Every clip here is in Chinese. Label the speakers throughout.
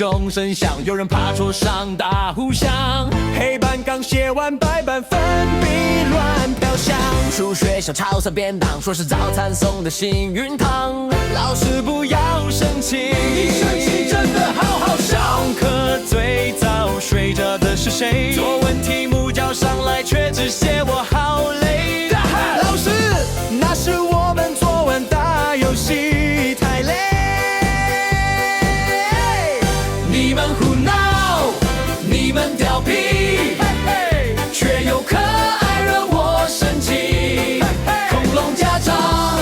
Speaker 1: 钟声响，有人爬桌上打呼响，黑板刚写完，白板粉笔乱飘香。数学小抄送便当，说是早餐送的幸运糖，老师不要生气，你生气真的好好笑。上课最早睡着的是谁？作文题目交上来，却只写我好累。老师，那是我们作文打游戏太累。你们胡闹，你们调皮，却又可爱惹我生气。恐龙家长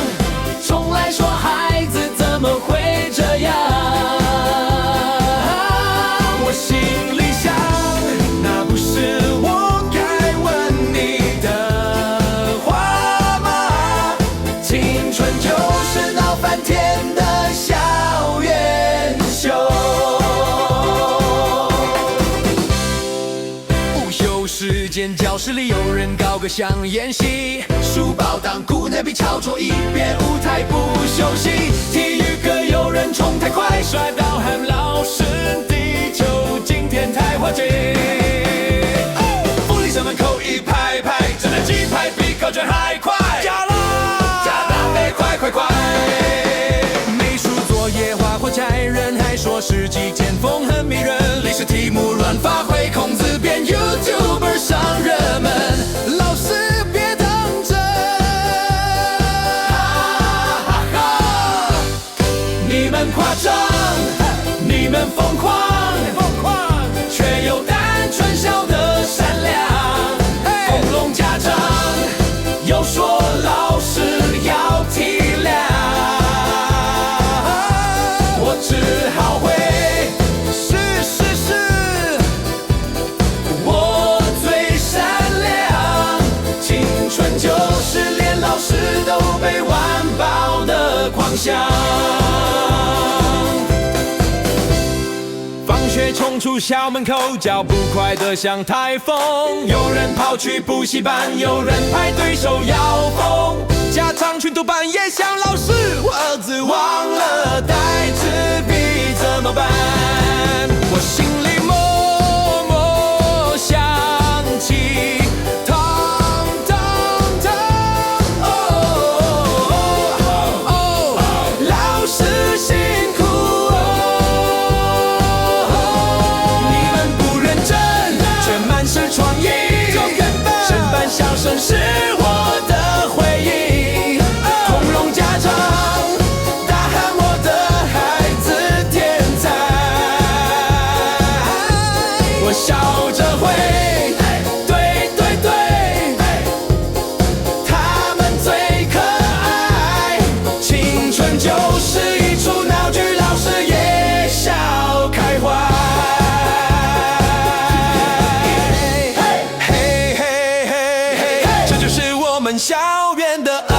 Speaker 1: 冲来说，孩子怎么会这样？我心里想，那不是我该问你的话吗？青春就是闹翻天的校园秀。午休时间，教室里有人高歌想演戏，书包当鼓，那笔抄作一遍，舞台不休息。体育课有人冲太快，摔倒喊老师，地球今天太滑稽。福利社门口一排排，真的鸡排比考卷还快，加大杯，快！美术作业画火柴人，还说世纪前锋很迷人。历史题目乱发挥，孔子变 YouTuber 上热门。老师别当真，你们夸张，你们疯狂，却又单纯笑得善良。恐龙家长又说老师要体谅，我只好回是，我最善良。青春就是连老师都被完爆的狂想。放学冲出校门口，脚步快得像台风。有人跑去补习班，有人排队收腰封。家长群读半夜想，老师，我儿子忘了带纸笔怎么办？我心里默默想起，老师辛苦。创意，全班笑声是我的回忆。恐龙家长大喊我的孩子天才，我笑着回，对，他们最可爱。青春就是一出闹剧，老师也笑开怀。校园的爱。